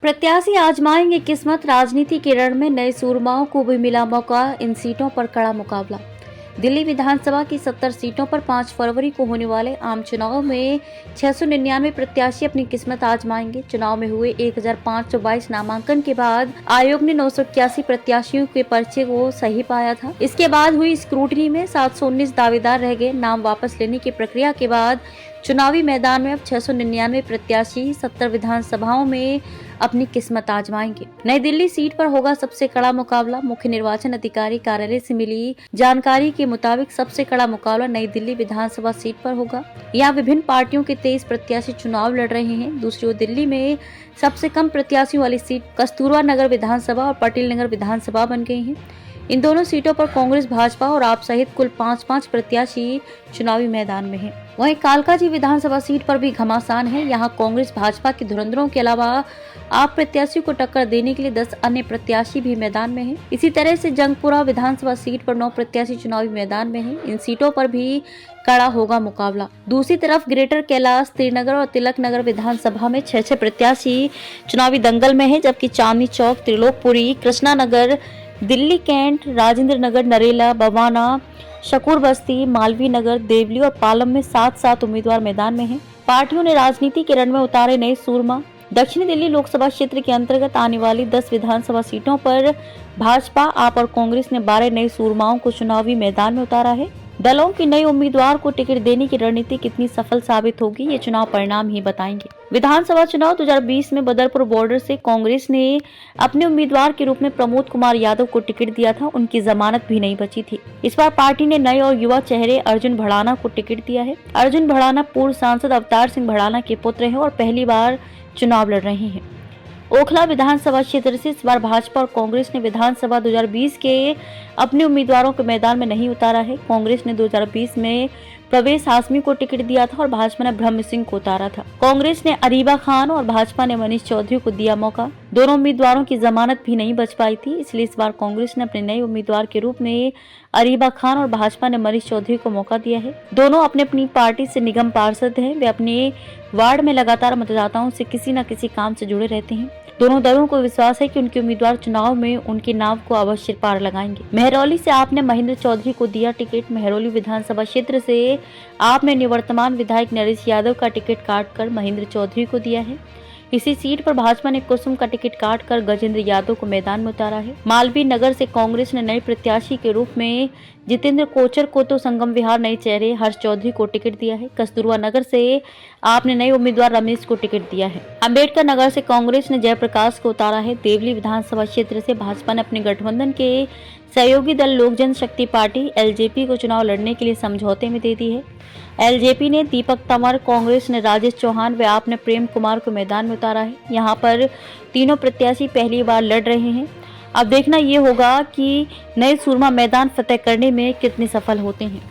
प्रत्याशी आजमाएंगे किस्मत, राजनीति के रण में नए सूरमाओं को भी मिला मौका, इन सीटों पर कड़ा मुकाबला। दिल्ली विधानसभा की 70 सीटों पर 5 फरवरी को होने वाले आम चुनाव में 699 प्रत्याशी अपनी किस्मत आजमाएंगे। चुनाव में हुए 1522 नामांकन के बाद आयोग ने 981 प्रत्याशियों के पर्चे को सही पाया था। इसके बाद हुई स्क्रूटनी में 719 दावेदार रह गए। नाम वापस लेने की प्रक्रिया के बाद चुनावी मैदान में अब 699 प्रत्याशी 70 विधानसभाओं में अपनी किस्मत आजमाएंगे। नई दिल्ली सीट पर होगा सबसे कड़ा मुकाबला। मुख्य निर्वाचन अधिकारी कार्यालय से मिली जानकारी के मुताबिक सबसे कड़ा मुकाबला नई दिल्ली विधानसभा सीट पर होगा। यहाँ विभिन्न पार्टियों के 23 प्रत्याशी चुनाव लड़ रहे हैं। दूसरी ओर दिल्ली में सबसे कम प्रत्याशियों वाली सीट कस्तूरबा नगर विधानसभा और पटेल नगर विधानसभा बन गई है। इन दोनों सीटों पर कांग्रेस, भाजपा और आप सहित कुल 5-5 प्रत्याशी चुनावी मैदान में हैं। वहीं कालकाजी विधानसभा सीट पर भी घमासान है। यहां कांग्रेस, भाजपा के धुरंधरों के अलावा आप प्रत्याशी को टक्कर देने के लिए 10 अन्य प्रत्याशी भी मैदान में हैं। इसी तरह से जंगपुरा विधानसभा सीट पर 9 प्रत्याशी चुनावी मैदान में हैं। इन सीटों पर भी कड़ा होगा मुकाबला। दूसरी तरफ ग्रेटर कैलाश, श्रीनगर और तिलक नगर विधानसभा में 6 प्रत्याशी चुनावी दंगल में है, जबकि चांदनी चौक, त्रिलोकपुरी, कृष्णा नगर, दिल्ली कैंट, राजेंद्र नगर, नरेला, बवाना, शकूर बस्ती, मालवीय नगर, देवली और पालम में 7-7 उम्मीदवार मैदान में हैं। पार्टियों ने राजनीति के रण में उतारे नए सूरमा। दक्षिणी दिल्ली लोकसभा क्षेत्र के अंतर्गत आने वाली 10 विधानसभा सीटों पर भाजपा, आप और कांग्रेस ने 12 नए सूरमाओं को चुनावी मैदान में उतारा है। दलों की नए उम्मीदवार को टिकट देने की रणनीति कितनी सफल साबित होगी, ये चुनाव परिणाम ही बताएंगे। विधानसभा चुनाव 2020 में बदरपुर बॉर्डर से कांग्रेस ने अपने उम्मीदवार के रूप में प्रमोद कुमार यादव को टिकट दिया था। उनकी जमानत भी नहीं बची थी। इस बार पार्टी ने नए और युवा चेहरे अर्जुन भड़ाना को टिकट दिया है। अर्जुन भड़ाना पूर्व सांसद अवतार सिंह भड़ाना के पुत्र हैं और पहली बार चुनाव लड़ रहे हैं। ओखला विधानसभा क्षेत्र से इस बार भाजपा और कांग्रेस ने विधानसभा 2020 के अपने उम्मीदवारों को मैदान में नहीं उतारा है। कांग्रेस ने 2020 में प्रवेश हाशमी को टिकट दिया था और भाजपा ने ब्रह्म सिंह को उतारा था। कांग्रेस ने अरीबा खान और भाजपा ने मनीष चौधरी को दिया मौका। दोनों उम्मीदवारों की जमानत भी नहीं बच पाई थी, इसलिए इस बार कांग्रेस ने अपने नए उम्मीदवार के रूप में अरीबा खान और भाजपा ने मनीष चौधरी को मौका दिया है। दोनों अपने अपनी पार्टी से निगम पार्षद हैं। वे अपने वार्ड में लगातार मतदाताओं से किसी न किसी काम से जुड़े रहते हैं। दोनों दलों को विश्वास है कि उनके उम्मीदवार चुनाव में उनके नाम को अवश्य पार लगाएंगे। महरौली से आपने महेंद्र चौधरी को दिया टिकट। महरौली विधानसभा क्षेत्र से आपने निवर्तमान विधायक नरेश यादव का टिकट काटकर महेंद्र चौधरी को दिया है। इसी सीट पर भाजपा ने कुसुम का टिकट काटकर गजेंद्र यादव को मैदान में उतारा है। मालवीय नगर से कांग्रेस ने नए प्रत्याशी के रूप में जितेंद्र कोचर को तो संगम विहार नए चेहरे हर्ष चौधरी को टिकट दिया है। कस्तूरबा नगर से आपने नए उम्मीदवार रमेश को टिकट दिया है। अंबेडकर नगर से कांग्रेस ने जयप्रकाश को उतारा है। देवली विधानसभा क्षेत्र से भाजपा ने अपने गठबंधन के सहयोगी दल लोक जनशक्ति पार्टी एलजेपी को चुनाव लड़ने के लिए समझौते में दे दी है। एलजेपी ने दीपक तंवर, कांग्रेस ने राजेश चौहान व आपने प्रेम कुमार को मैदान में उतारा है। यहाँ पर तीनों प्रत्याशी पहली बार लड़ रहे हैं। अब देखना ये होगा कि नए सूरमा मैदान फतेह करने में कितने सफल होते हैं।